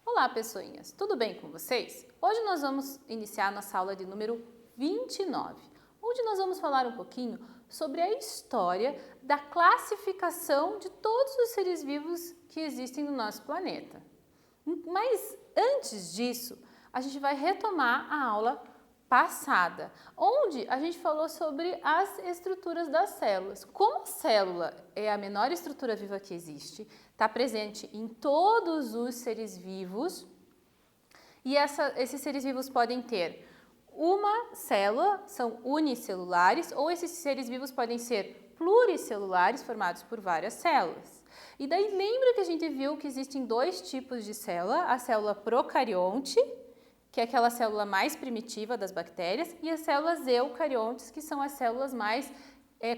Olá, pessoinhas! Tudo bem com vocês? Hoje nós vamos iniciar nossa aula de número 29, onde nós vamos falar um pouquinho sobre a história da classificação de todos os seres vivos que existem no nosso planeta. Mas antes disso, a gente vai retomar a aula passada, onde a gente falou sobre as estruturas das células. Como a célula é a menor estrutura viva que existe, está presente em todos os seres vivos, e esses seres vivos podem ter uma célula, são unicelulares, ou esses seres vivos podem ser pluricelulares, formados por várias células. E daí lembra que a gente viu que existem dois tipos de célula, a célula procarionte, que é aquela célula mais primitiva das bactérias, e as células eucariontes, que são as células mais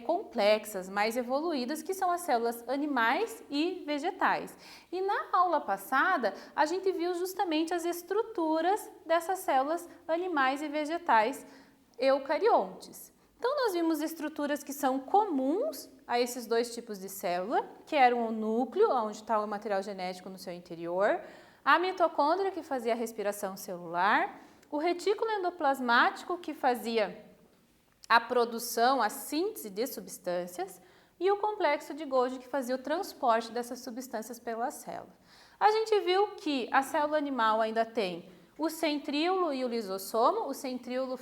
complexas, mais evoluídas, que são as células animais e vegetais. E na aula passada, a gente viu justamente as estruturas dessas células animais e vegetais eucariontes. Então, nós vimos estruturas que são comuns a esses dois tipos de célula, que eram o núcleo, onde está o material genético no seu interior, a mitocôndria, que fazia a respiração celular, o retículo endoplasmático, que fazia a produção, a síntese de substâncias, e o complexo de Golgi, que fazia o transporte dessas substâncias pela célula. A gente viu que a célula animal ainda tem o centríolo e o lisossomo. O centríolo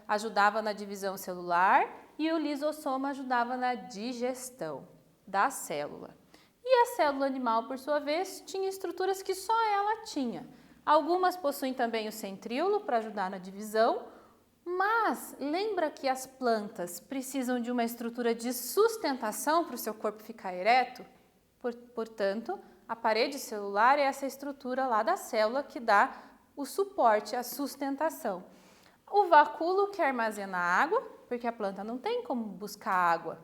ajudava na divisão celular e o lisossomo ajudava na digestão da célula. E a célula animal, por sua vez, tinha estruturas que só ela tinha. Algumas possuem também o centríolo para ajudar na divisão, mas lembra que as plantas precisam de uma estrutura de sustentação para o seu corpo ficar ereto? Portanto, a parede celular é essa estrutura lá da célula que dá o suporte, a sustentação. O vacúolo que armazena água, porque a planta não tem como buscar água,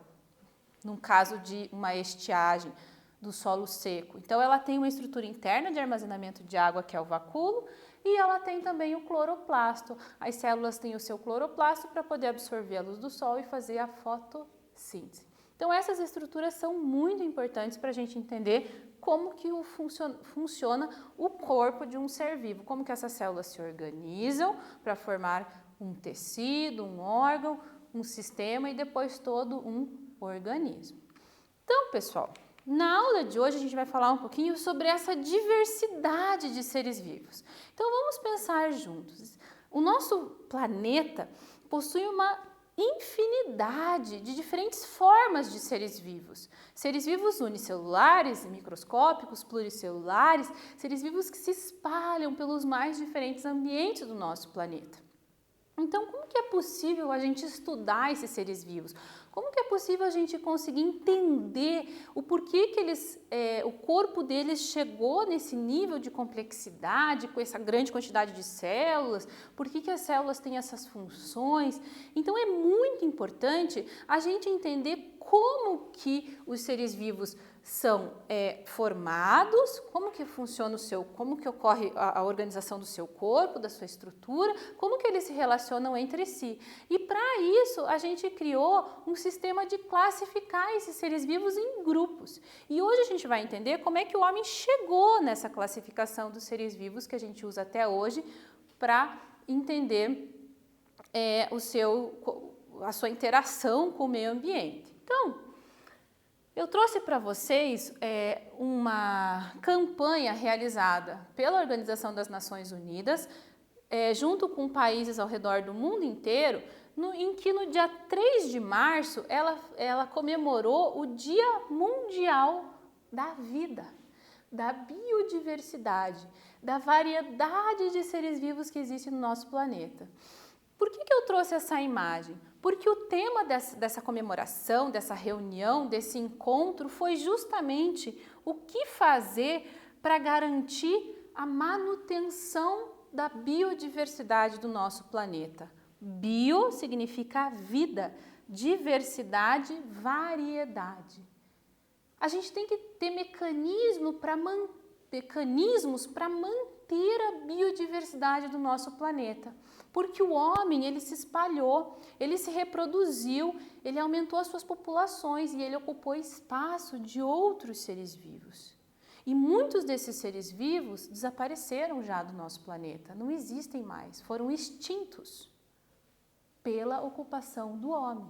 no caso de uma estiagem do solo seco. Então, ela tem uma estrutura interna de armazenamento de água, que é o vacúolo, e ela tem também o cloroplasto. As células têm o seu cloroplasto para poder absorver a luz do sol e fazer a fotossíntese. Então, essas estruturas são muito importantes para a gente entender como que funciona o corpo de um ser vivo, como que essas células se organizam para formar um tecido, um órgão, um sistema e depois todo um organismo. Então, pessoal, na aula de hoje a gente vai falar um pouquinho sobre essa diversidade de seres vivos. Então vamos pensar juntos. O nosso planeta possui uma infinidade de diferentes formas de seres vivos. Seres vivos unicelulares, microscópicos, pluricelulares, seres vivos que se espalham pelos mais diferentes ambientes do nosso planeta. Então, como que é possível a gente estudar esses seres vivos? Como que é possível a gente conseguir entender o porquê que o corpo deles chegou nesse nível de complexidade, com essa grande quantidade de células? Por que as células têm essas funções? Então, é muito importante a gente entender como que os seres vivos são formados, como que funciona como que ocorre a organização do seu corpo, da sua estrutura, como que eles se relacionam entre si. E para isso a gente criou um sistema de classificar esses seres vivos em grupos. E hoje a gente vai entender como é que o homem chegou nessa classificação dos seres vivos que a gente usa até hoje para entender a sua interação com o meio ambiente. Então, eu trouxe para vocês uma campanha realizada pela Organização das Nações Unidas, junto com países ao redor do mundo inteiro, em que no dia 3 de março ela comemorou o Dia Mundial da Vida, da biodiversidade, da variedade de seres vivos que existe no nosso planeta. Por que eu trouxe essa imagem? Porque o tema dessa comemoração, dessa reunião, desse encontro foi justamente o que fazer para garantir a manutenção da biodiversidade do nosso planeta. Bio significa vida, diversidade, variedade. A gente tem que ter mecanismos para manter a biodiversidade do nosso planeta. Porque o homem, ele se espalhou, ele se reproduziu, ele aumentou as suas populações e ele ocupou espaço de outros seres vivos. E muitos desses seres vivos desapareceram já do nosso planeta, não existem mais, foram extintos pela ocupação do homem.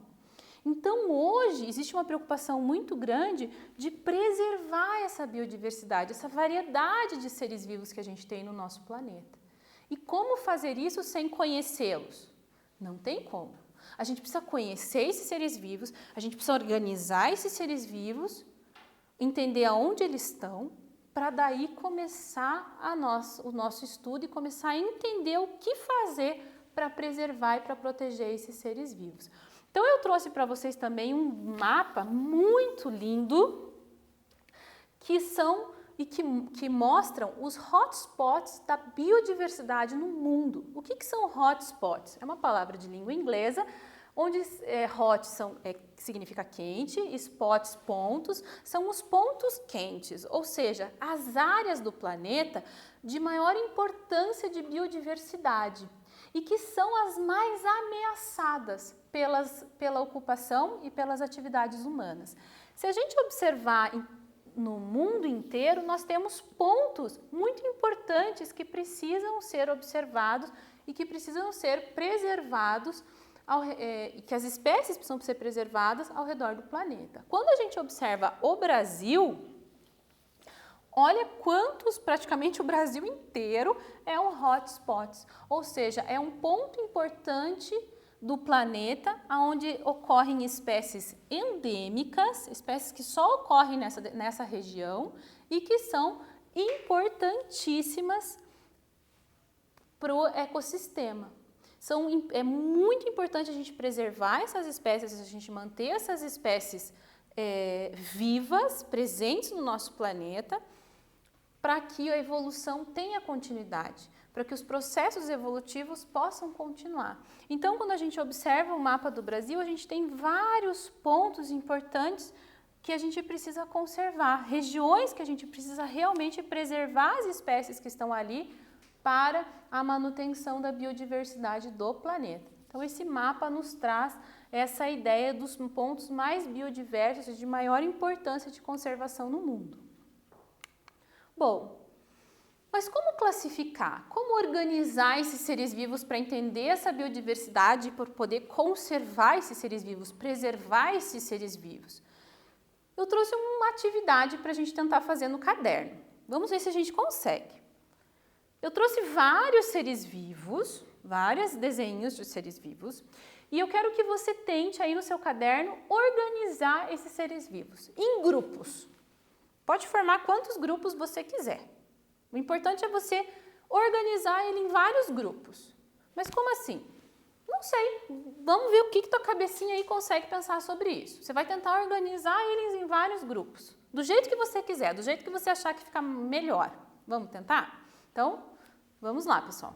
Então, hoje, existe uma preocupação muito grande de preservar essa biodiversidade, essa variedade de seres vivos que a gente tem no nosso planeta. E como fazer isso sem conhecê-los? Não tem como. A gente precisa conhecer esses seres vivos, a gente precisa organizar esses seres vivos, entender aonde eles estão, para daí começar o nosso estudo e começar a entender o que fazer para preservar e para proteger esses seres vivos. Então, eu trouxe para vocês também um mapa muito lindo que mostram os hotspots da biodiversidade no mundo. O que são hotspots? É uma palavra de língua inglesa, onde hot significa quente, spots, pontos, são os pontos quentes, ou seja, as áreas do planeta de maior importância de biodiversidade e que são as mais ameaçadas pela ocupação e pelas atividades humanas. Se a gente observar no mundo inteiro, nós temos pontos muito importantes que precisam ser observados e que precisam ser preservados, que as espécies precisam ser preservadas ao redor do planeta. Quando a gente observa o Brasil, olha quantos, praticamente o Brasil inteiro é um hotspot, ou seja, é um ponto importante do planeta onde ocorrem espécies endêmicas, espécies que só ocorrem nessa região e que são importantíssimas para o ecossistema. É muito importante a gente preservar essas espécies, a gente manter essas espécies vivas, presentes no nosso planeta, para que a evolução tenha continuidade, para que os processos evolutivos possam continuar. Então, quando a gente observa o mapa do Brasil, a gente tem vários pontos importantes que a gente precisa conservar, regiões que a gente precisa realmente preservar as espécies que estão ali para a manutenção da biodiversidade do planeta. Então, esse mapa nos traz essa ideia dos pontos mais biodiversos e de maior importância de conservação no mundo. Bom, mas como classificar? Como organizar esses seres vivos para entender essa biodiversidade e por poder conservar esses seres vivos, preservar esses seres vivos? Eu trouxe uma atividade para a gente tentar fazer no caderno. Vamos ver se a gente consegue. Eu trouxe vários seres vivos, vários desenhos de seres vivos, e eu quero que você tente aí no seu caderno organizar esses seres vivos em grupos. Pode formar quantos grupos você quiser. O importante é você organizar ele em vários grupos. Mas como assim? Não sei. Vamos ver o que tua cabecinha aí consegue pensar sobre isso. Você vai tentar organizar eles em vários grupos. Do jeito que você quiser, do jeito que você achar que fica melhor. Vamos tentar? Então, vamos lá, pessoal.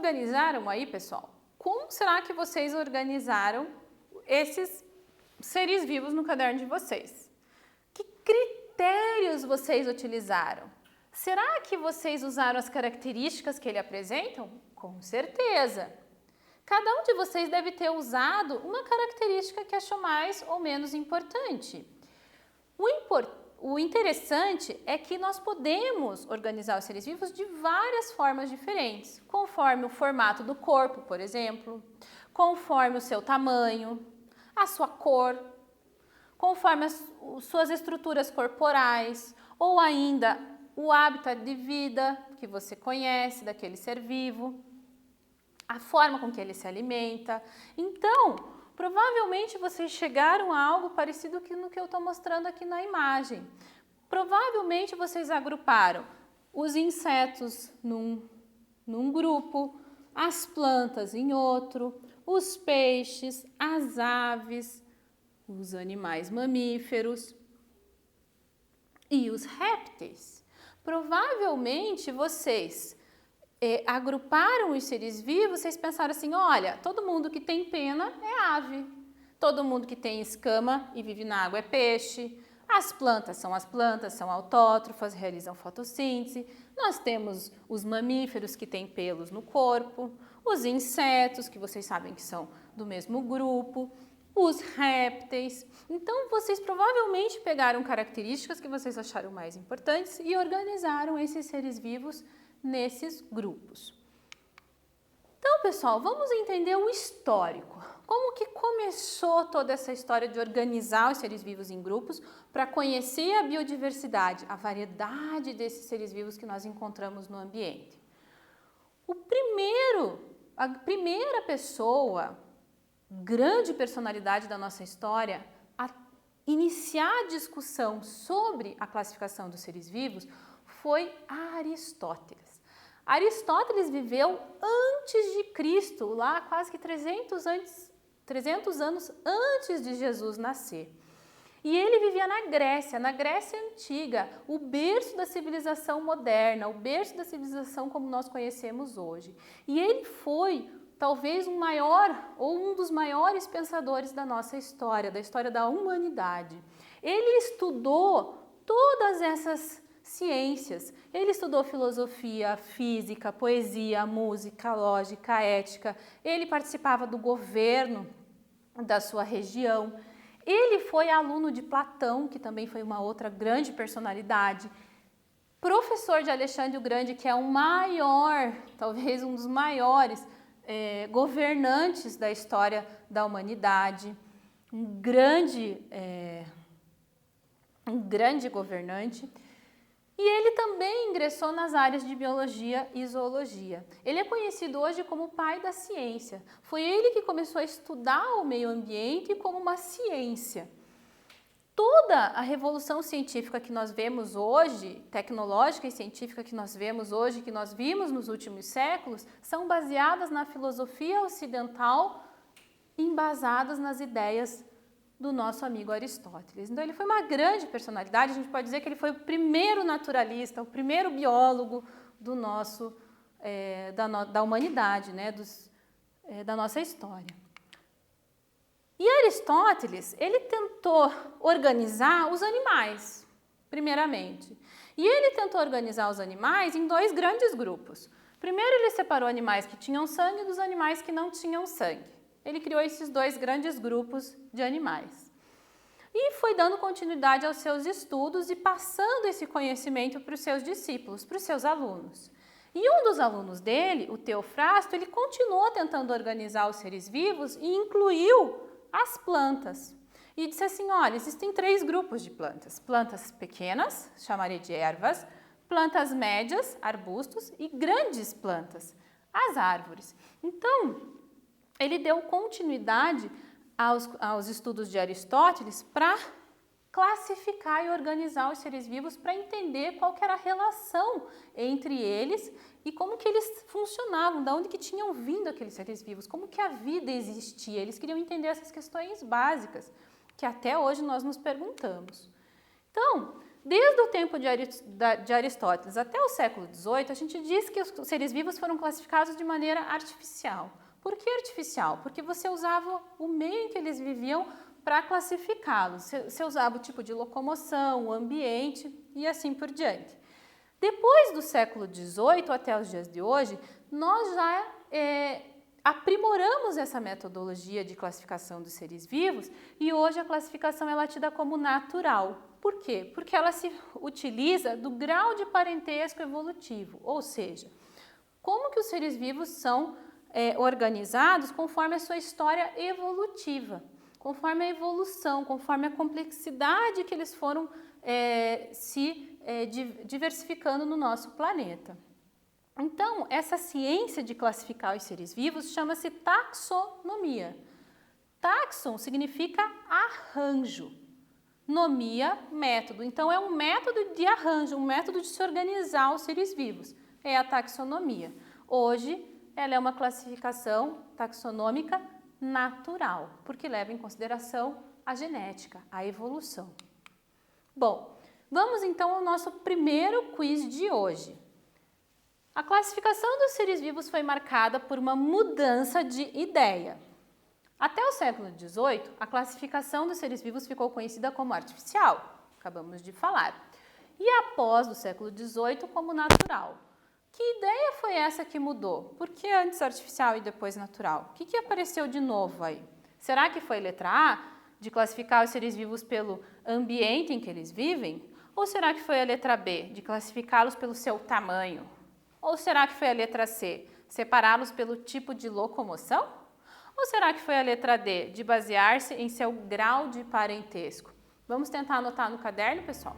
organizaram aí, pessoal? Como será que vocês organizaram esses seres vivos no caderno de vocês? Que critérios vocês utilizaram? Será que vocês usaram as características que ele apresenta? Com certeza! Cada um de vocês deve ter usado uma característica que achou mais ou menos importante. O interessante é que nós podemos organizar os seres vivos de várias formas diferentes, conforme o formato do corpo, por exemplo, conforme o seu tamanho, a sua cor, conforme as suas estruturas corporais, ou ainda o hábitat de vida que você conhece daquele ser vivo, a forma com que ele se alimenta. Então, provavelmente vocês chegaram a algo parecido no que eu estou mostrando aqui na imagem. Provavelmente vocês agruparam os insetos num grupo, as plantas em outro, os peixes, as aves, os animais mamíferos e os répteis. Provavelmente vocês agruparam os seres vivos, vocês pensaram assim, olha, todo mundo que tem pena é ave, todo mundo que tem escama e vive na água é peixe, as plantas, são autótrofas, realizam fotossíntese, nós temos os mamíferos que têm pelos no corpo, os insetos, que vocês sabem que são do mesmo grupo, os répteis. Então, vocês provavelmente pegaram características que vocês acharam mais importantes e organizaram esses seres vivos nesses grupos. Então, pessoal, vamos entender o histórico. Como que começou toda essa história de organizar os seres vivos em grupos para conhecer a biodiversidade, a variedade desses seres vivos que nós encontramos no ambiente? A primeira pessoa, grande personalidade da nossa história, a iniciar a discussão sobre a classificação dos seres vivos foi Aristóteles. Aristóteles viveu antes de Cristo, lá quase que 300 anos antes de Jesus nascer. E ele vivia na Grécia Antiga, o berço da civilização moderna, o berço da civilização como nós conhecemos hoje. E ele foi talvez o maior ou um dos maiores pensadores da nossa história, da história da humanidade. Ele estudou todas essas ciências. Ele estudou filosofia, física, poesia, música, lógica, ética. Ele participava do governo da sua região. Ele foi aluno de Platão, que também foi uma outra grande personalidade. Professor de Alexandre o Grande, que é o maior, talvez um dos maiores governantes da história da humanidade. Um grande governante. E ele também ingressou nas áreas de biologia e zoologia. Ele é conhecido hoje como o pai da ciência. Foi ele que começou a estudar o meio ambiente como uma ciência. Toda a revolução científica que nós vemos hoje, tecnológica e científica que nós vemos hoje, que nós vimos nos últimos séculos, são baseadas na filosofia ocidental, embasadas nas ideias do nosso amigo Aristóteles. Então, ele foi uma grande personalidade, a gente pode dizer que ele foi o primeiro naturalista, o primeiro biólogo do nosso, da humanidade, né, da nossa história. E Aristóteles, ele tentou organizar os animais, primeiramente. E ele tentou organizar os animais em dois grandes grupos. Primeiro, ele separou animais que tinham sangue dos animais que não tinham sangue. Ele criou esses dois grandes grupos de animais. E foi dando continuidade aos seus estudos e passando esse conhecimento para os seus discípulos, para os seus alunos. E um dos alunos dele, o Teofrasto, ele continuou tentando organizar os seres vivos e incluiu as plantas. E disse assim, olha, existem 3 grupos de plantas. Plantas pequenas, chamaria de ervas, plantas médias, arbustos, e grandes plantas, as árvores. Então, ele deu continuidade aos estudos de Aristóteles para classificar e organizar os seres vivos para entender qual que era a relação entre eles e como que eles funcionavam, de onde que tinham vindo aqueles seres vivos, como que a vida existia. Eles queriam entender essas questões básicas que até hoje nós nos perguntamos. Então, Desde o tempo de Aristóteles até o século XVIII, a gente diz que os seres vivos foram classificados de maneira artificial. Por que artificial? Porque você usava o meio em que eles viviam para classificá-los. Você usava o tipo de locomoção, o ambiente e assim por diante. Depois do século XVIII até os dias de hoje, nós já aprimoramos essa metodologia de classificação dos seres vivos e hoje a classificação é tida como natural. Por quê? Porque ela se utiliza do grau de parentesco evolutivo, ou seja, como que os seres vivos são organizados conforme a sua história evolutiva, conforme a evolução, conforme a complexidade que eles foram diversificando no nosso planeta. Então, essa ciência de classificar os seres vivos chama-se taxonomia. Taxon significa arranjo, nomia, método. Então, é um método de arranjo, um método de se organizar os seres vivos. É a taxonomia. Hoje, ela é uma classificação taxonômica natural, porque leva em consideração a genética, a evolução. Bom, vamos então ao nosso primeiro quiz de hoje. A classificação dos seres vivos foi marcada por uma mudança de ideia. Até o século XVIII, a classificação dos seres vivos ficou conhecida como artificial, acabamos de falar, e após o século XVIII como natural. Que ideia foi essa que mudou? Por que antes artificial e depois natural? O que apareceu de novo aí? Será que foi letra A, de classificar os seres vivos pelo ambiente em que eles vivem? Ou será que foi a letra B, de classificá-los pelo seu tamanho? Ou será que foi a letra C, separá-los pelo tipo de locomoção? Ou será que foi a letra D, de basear-se em seu grau de parentesco? Vamos tentar anotar no caderno, pessoal?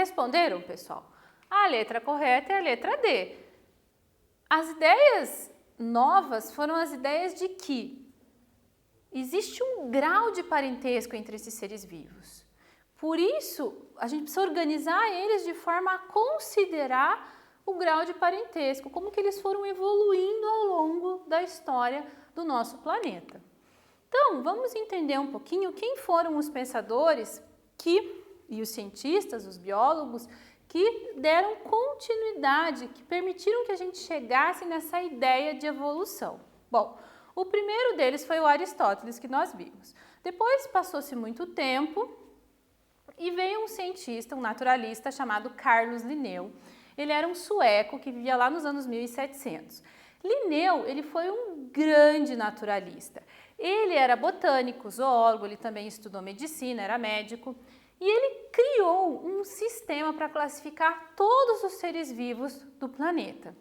Responderam, pessoal? A letra correta é a letra D. As ideias novas foram as ideias de que existe um grau de parentesco entre esses seres vivos. Por isso, a gente precisa organizar eles de forma a considerar o grau de parentesco, como que eles foram evoluindo ao longo da história do nosso planeta. Então, vamos entender um pouquinho quem foram os pensadores e os cientistas, os biólogos, que deram continuidade, que permitiram que a gente chegasse nessa ideia de evolução. Bom, o primeiro deles foi o Aristóteles, que nós vimos. Depois passou-se muito tempo e veio um cientista, um naturalista chamado Carlos Linneu. Ele era um sueco que vivia lá nos anos 1700. Linneu, ele foi um grande naturalista. Ele era botânico, zoólogo, ele também estudou medicina, era médico. E ele criou um sistema para classificar todos os seres vivos do planeta.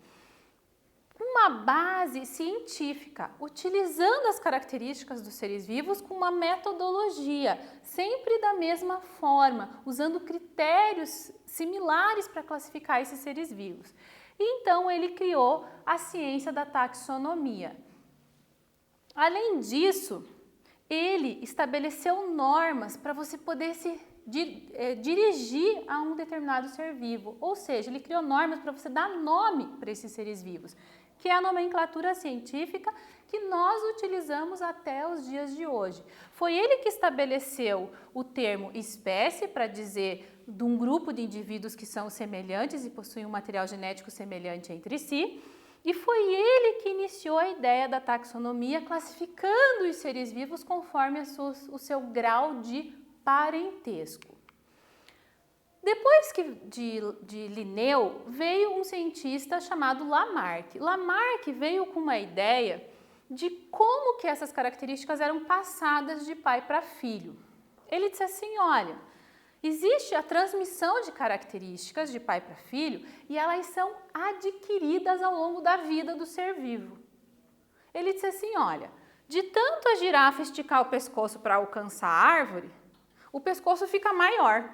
Uma base científica, utilizando as características dos seres vivos com uma metodologia, sempre da mesma forma, usando critérios similares para classificar esses seres vivos. E então ele criou a ciência da taxonomia. Além disso, ele estabeleceu normas para você poder se dirigir a um determinado ser vivo, ou seja, ele criou normas para você dar nome para esses seres vivos, que é a nomenclatura científica que nós utilizamos até os dias de hoje. Foi ele que estabeleceu o termo espécie para dizer de um grupo de indivíduos que são semelhantes e possuem um material genético semelhante entre si, e foi ele que iniciou a ideia da taxonomia, classificando os seres vivos conforme o seu grau de parentesco. Depois de Linneu, veio um cientista chamado Lamarck. Lamarck veio com uma ideia de como que essas características eram passadas de pai para filho. Ele disse assim, olha, existe a transmissão de características de pai para filho e elas são adquiridas ao longo da vida do ser vivo. Ele disse assim, olha, de tanto a girafa esticar o pescoço para alcançar a árvore, o pescoço fica maior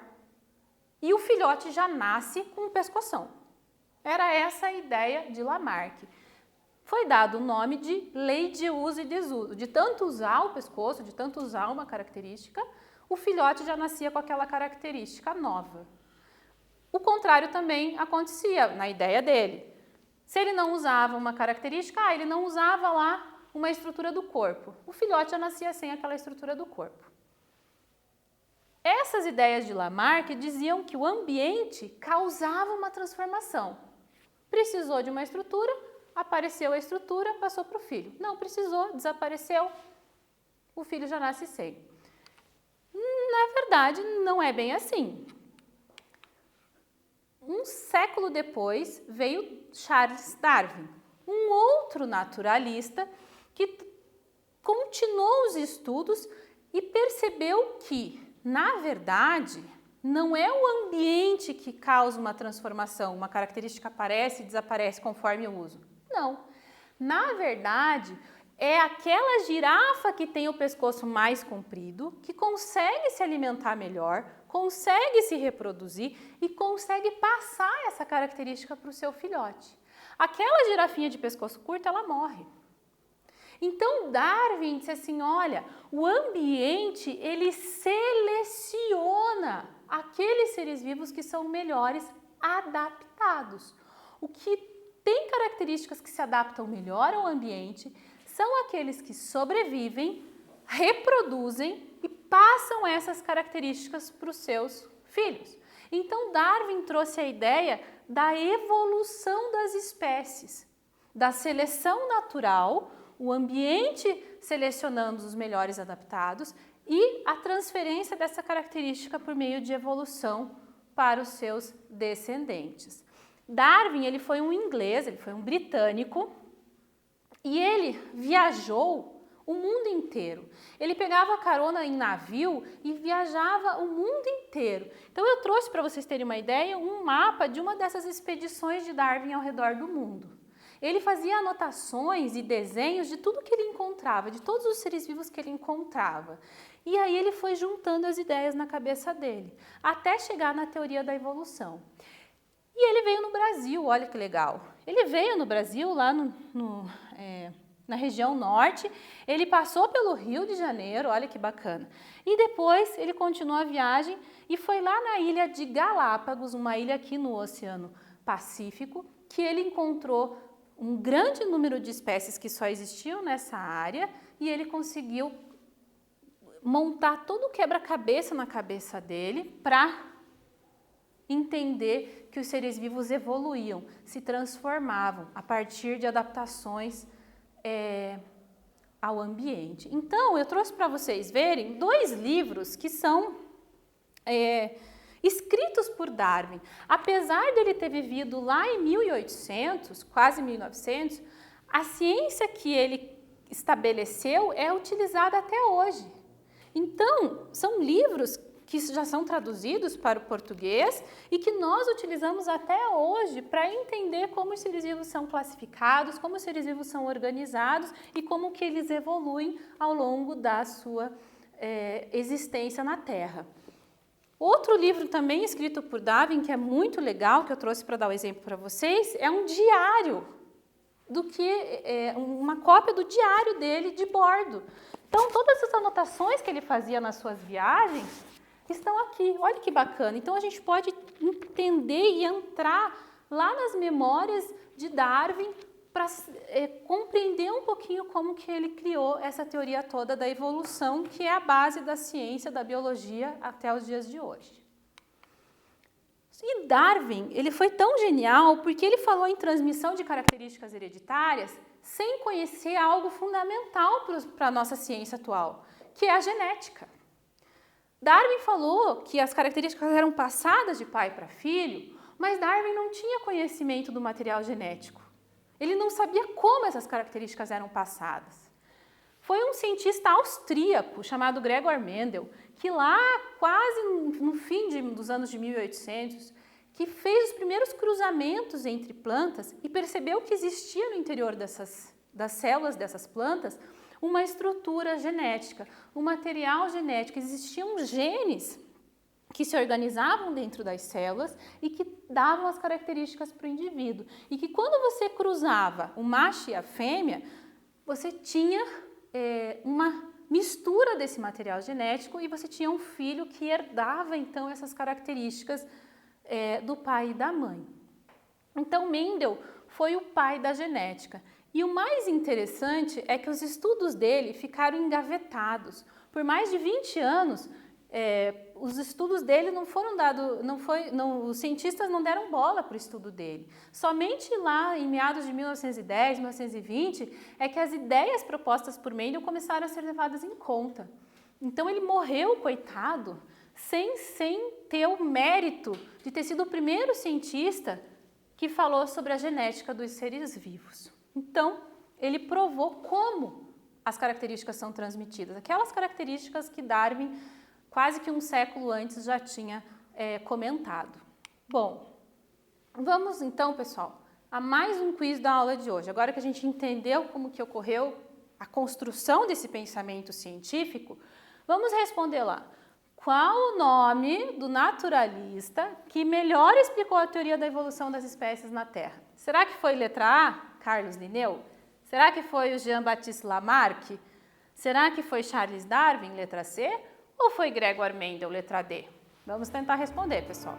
e o filhote já nasce com um pescoção. Era essa a ideia de Lamarck. Foi dado o nome de lei de uso e desuso. De tanto usar o pescoço, de tanto usar uma característica, o filhote já nascia com aquela característica nova. O contrário também acontecia na ideia dele. Se ele não usava uma característica, ele não usava lá uma estrutura do corpo. O filhote já nascia sem aquela estrutura do corpo. Essas ideias de Lamarck diziam que o ambiente causava uma transformação. Precisou de uma estrutura, apareceu a estrutura, passou para o filho. Não precisou, desapareceu, o filho já nasce sem. Na verdade, não é bem assim. Um século depois veio Charles Darwin, um outro naturalista que continuou os estudos e percebeu que, na verdade, não é o ambiente que causa uma transformação, uma característica aparece e desaparece conforme o uso. Não. Na verdade, é aquela girafa que tem o pescoço mais comprido, que consegue se alimentar melhor, consegue se reproduzir e consegue passar essa característica para o seu filhote. Aquela girafinha de pescoço curto, ela morre. Então, Darwin disse assim, olha, o ambiente, ele seleciona aqueles seres vivos que são melhores adaptados. O que tem características que se adaptam melhor ao ambiente são aqueles que sobrevivem, reproduzem e passam essas características para os seus filhos. Então, Darwin trouxe a ideia da evolução das espécies, da seleção natural, o ambiente selecionando os melhores adaptados e a transferência dessa característica por meio de evolução para os seus descendentes. Darwin, ele foi um inglês, ele foi um britânico e ele viajou o mundo inteiro. Ele pegava carona em navio e viajava o mundo inteiro. Então eu trouxe para vocês terem uma ideia um mapa de uma dessas expedições de Darwin ao redor do mundo. Ele fazia anotações e desenhos de tudo que ele encontrava, de todos os seres vivos que ele encontrava. E aí ele foi juntando as ideias na cabeça dele, até chegar na teoria da evolução. E ele veio no Brasil, olha que legal. Ele veio no Brasil, lá na região norte, ele passou pelo Rio de Janeiro, olha que bacana. E depois ele continuou a viagem e foi lá na ilha de Galápagos, uma ilha aqui no Oceano Pacífico, que ele encontrou um grande número de espécies que só existiam nessa área e ele conseguiu montar todo o quebra-cabeça na cabeça dele para entender que os seres vivos evoluíam, se transformavam a partir de adaptações ao ambiente. Então, eu trouxe para vocês verem 2 livros que são escritos por Darwin. Apesar dele ter vivido lá em 1800, quase 1900, a ciência que ele estabeleceu é utilizada até hoje. Então, são livros que já são traduzidos para o português e que nós utilizamos até hoje para entender como os seres vivos são classificados, como os seres vivos são organizados e como que eles evoluem ao longo da sua existência na Terra. Outro livro também escrito por Darwin, que é muito legal, que eu trouxe para dar o exemplo para vocês, é um diário, uma cópia do diário dele de bordo. Então, todas as anotações que ele fazia nas suas viagens estão aqui. Olha que bacana. Então, a gente pode entender e entrar lá nas memórias de Darwin para compreender um pouquinho como que ele criou essa teoria toda da evolução, que é a base da ciência, da biologia até os dias de hoje. E Darwin, ele foi tão genial porque ele falou em transmissão de características hereditárias sem conhecer algo fundamental para a nossa ciência atual, que é a genética. Darwin falou que as características eram passadas de pai para filho, mas Darwin não tinha conhecimento do material genético. Ele não sabia como essas características eram passadas. Foi um cientista austríaco chamado Gregor Mendel, que lá quase no fim dos anos de 1800, que fez os primeiros cruzamentos entre plantas e percebeu que existia no interior das células dessas plantas uma estrutura genética, um material genético. Existiam genes que se organizavam dentro das células e que davam as características para o indivíduo. E que quando você cruzava o macho e a fêmea, você tinha uma mistura desse material genético e você tinha um filho que herdava então essas características do pai e da mãe. Então Mendel foi o pai da genética. E o mais interessante é que os estudos dele ficaram engavetados. Por mais de 20 anos, os estudos dele não foram dados, os cientistas não deram bola para o estudo dele. Somente lá em meados de 1910, 1920, é que as ideias propostas por Mendel começaram a ser levadas em conta. Então ele morreu, coitado, sem ter o mérito de ter sido o primeiro cientista que falou sobre a genética dos seres vivos. Então, ele provou como as características são transmitidas, aquelas características que Darwin, quase que um século antes, já tinha comentado. Bom, vamos então, pessoal, a mais um quiz da aula de hoje. Agora que a gente entendeu como que ocorreu a construção desse pensamento científico, vamos responder lá. Qual o nome do naturalista que melhor explicou a teoria da evolução das espécies na Terra? Será que foi letra A, Carlos Linneu? Será que foi o Jean-Baptiste Lamarck? Será que foi Charles Darwin, letra C? Ou foi Gregor Mendel, letra D? Vamos tentar responder, pessoal.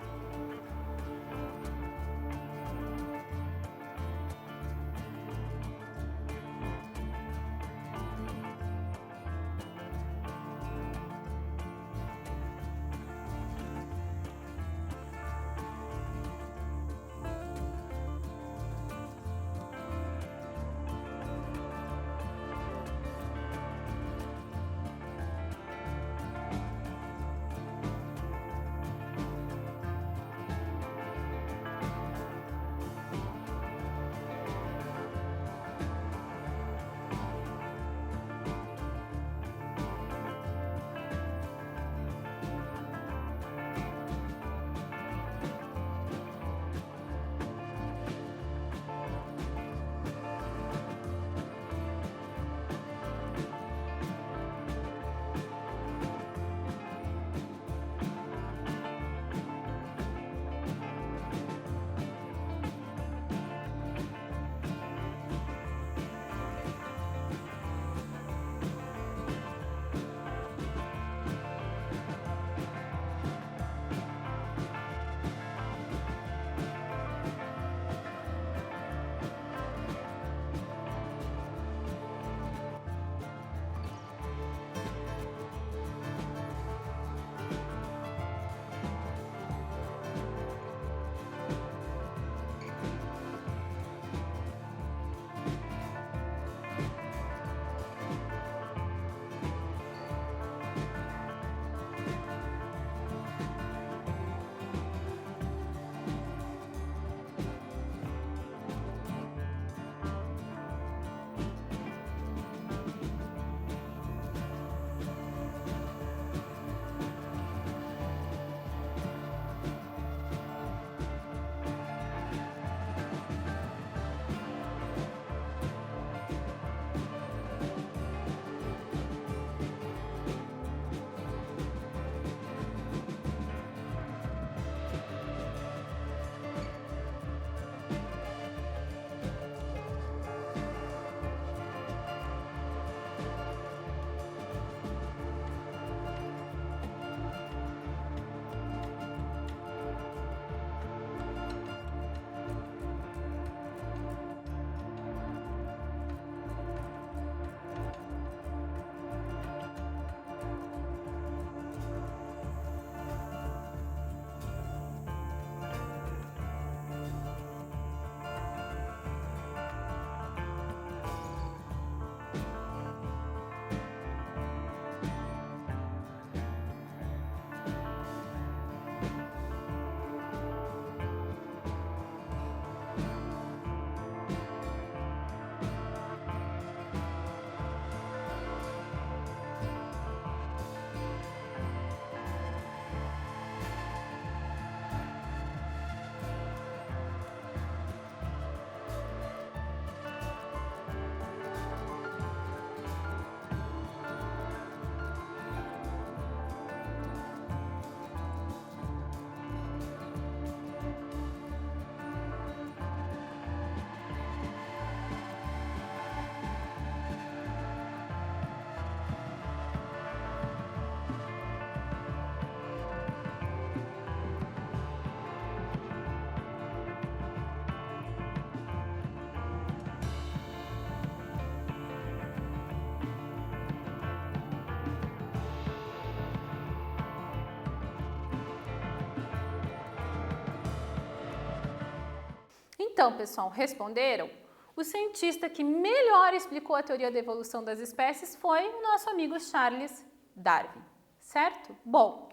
Então, pessoal, responderam? O cientista que melhor explicou a teoria da evolução das espécies foi o nosso amigo Charles Darwin, certo? Bom,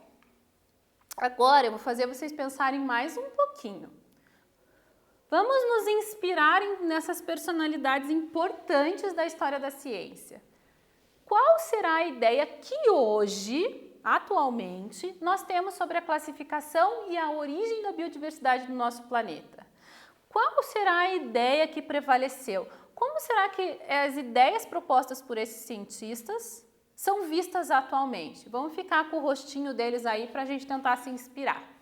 agora eu vou fazer vocês pensarem mais um pouquinho. Vamos nos inspirar nessas personalidades importantes da história da ciência. Qual será a ideia que hoje, atualmente, nós temos sobre a classificação e a origem da biodiversidade do nosso planeta? Qual será a ideia que prevaleceu? Como será que as ideias propostas por esses cientistas são vistas atualmente? Vamos ficar com o rostinho deles aí para a gente tentar se inspirar.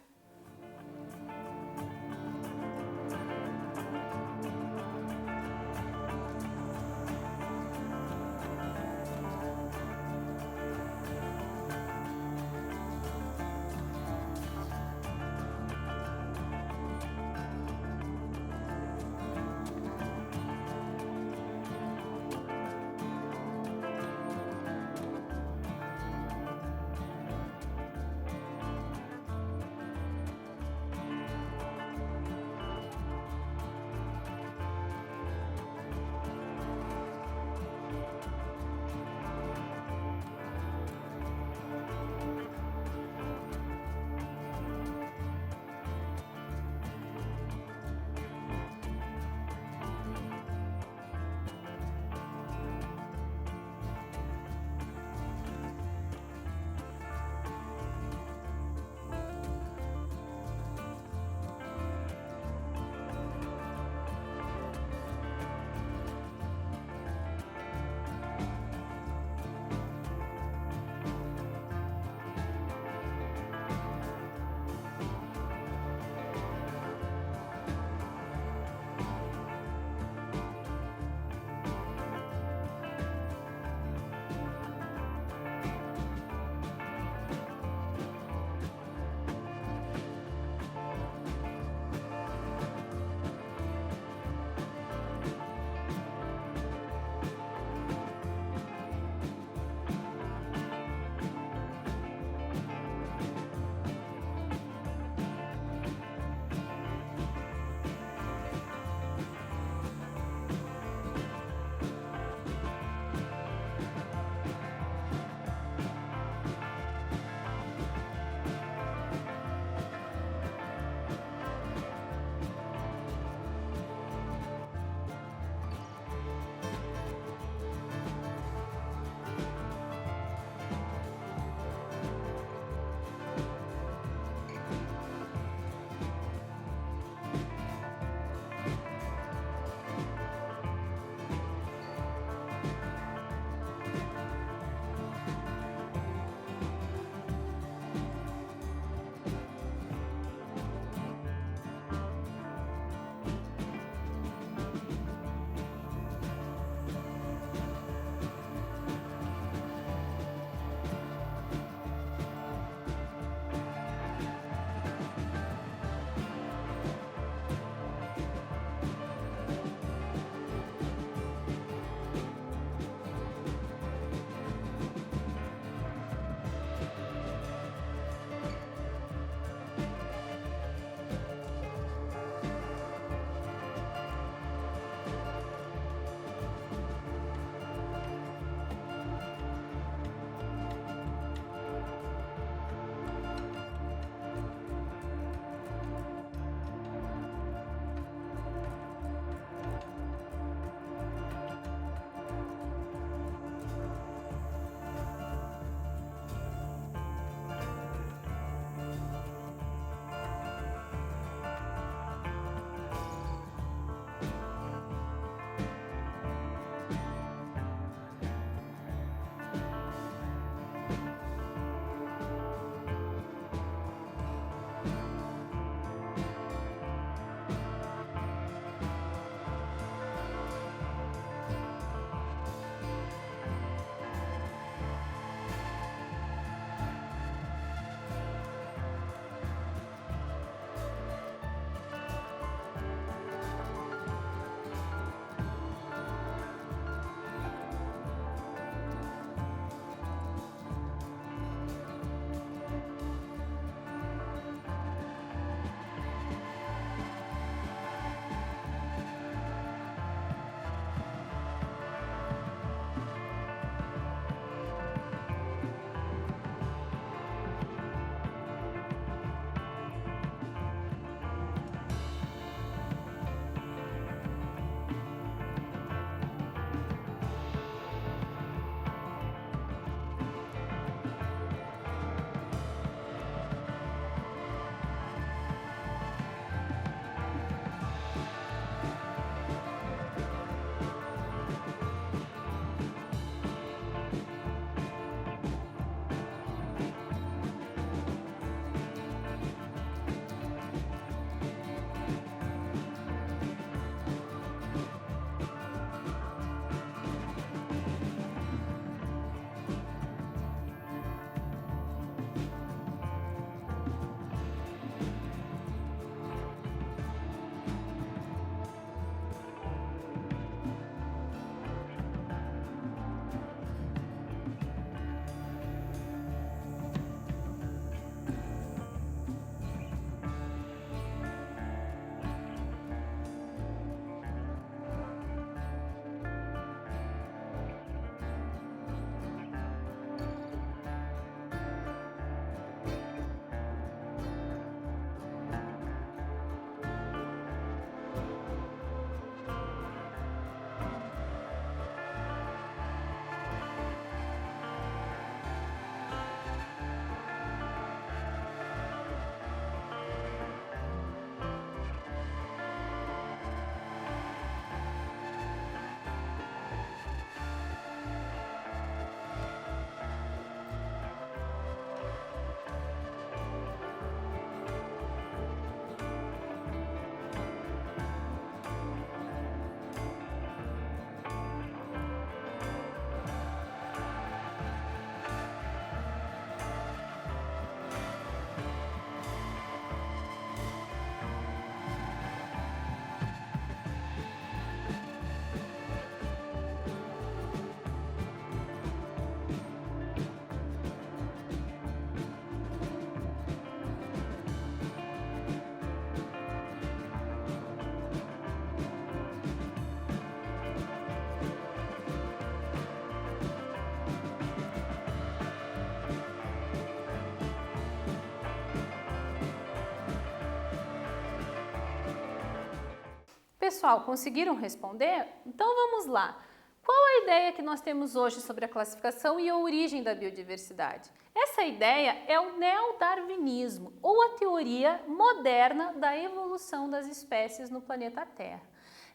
Pessoal, conseguiram responder? Então vamos lá. Qual a ideia que nós temos hoje sobre a classificação e a origem da biodiversidade? Essa ideia é o neodarwinismo, ou a teoria moderna da evolução das espécies no planeta Terra.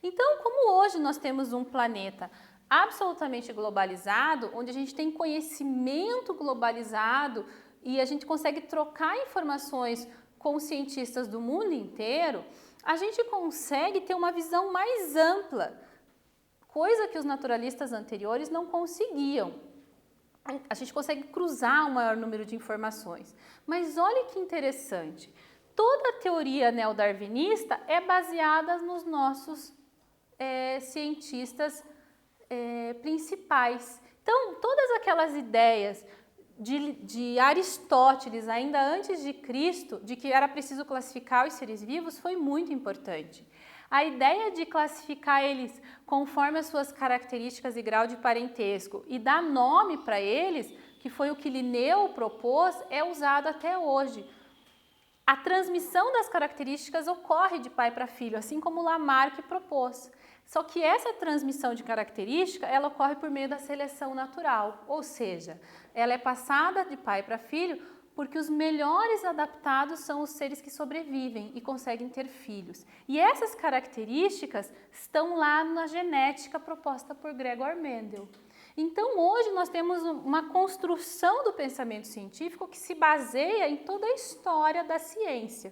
Então, como hoje nós temos um planeta absolutamente globalizado, onde a gente tem conhecimento globalizado e a gente consegue trocar informações com cientistas do mundo inteiro, a gente consegue ter uma visão mais ampla, coisa que os naturalistas anteriores não conseguiam. A gente consegue cruzar um maior número de informações. Mas olha que interessante, toda a teoria neodarwinista é baseada nos nossos cientistas principais. Então, todas aquelas ideias de Aristóteles, ainda antes de Cristo, de que era preciso classificar os seres vivos, foi muito importante. A ideia de classificar eles conforme as suas características e grau de parentesco e dar nome para eles, que foi o que Linneu propôs, é usado até hoje. A transmissão das características ocorre de pai para filho, assim como Lamarck propôs. Só que essa transmissão de característica, ela ocorre por meio da seleção natural, ou seja, ela é passada de pai para filho porque os melhores adaptados são os seres que sobrevivem e conseguem ter filhos. E essas características estão lá na genética proposta por Gregor Mendel. Então, hoje nós temos uma construção do pensamento científico que se baseia em toda a história da ciência.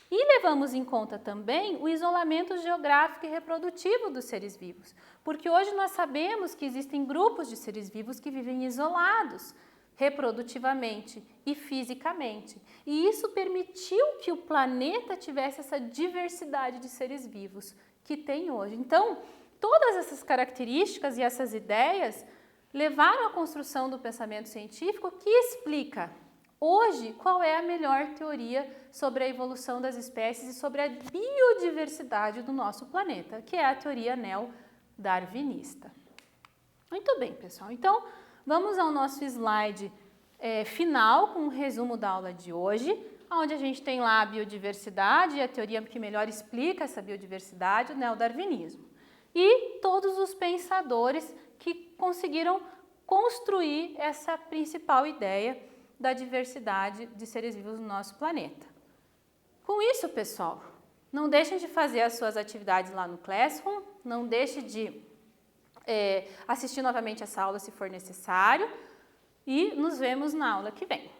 E levamos em conta também o isolamento geográfico e reprodutivo dos seres vivos, porque hoje nós sabemos que existem grupos de seres vivos que vivem isolados reprodutivamente e fisicamente. E isso permitiu que o planeta tivesse essa diversidade de seres vivos que tem hoje. Então, todas essas características e essas ideias levaram à construção do pensamento científico que explica hoje qual é a melhor teoria sobre a evolução das espécies e sobre a biodiversidade do nosso planeta, que é a teoria neodarwinista. Muito bem, pessoal. Então, vamos ao nosso slide final com um resumo da aula de hoje, onde a gente tem lá a biodiversidade e a teoria que melhor explica essa biodiversidade, o neodarwinismo. E todos os pensadores que conseguiram construir essa principal ideia da diversidade de seres vivos no nosso planeta. Com isso, pessoal, não deixem de fazer as suas atividades lá no Classroom, não deixe de assistir novamente essa aula se for necessário e nos vemos na aula que vem.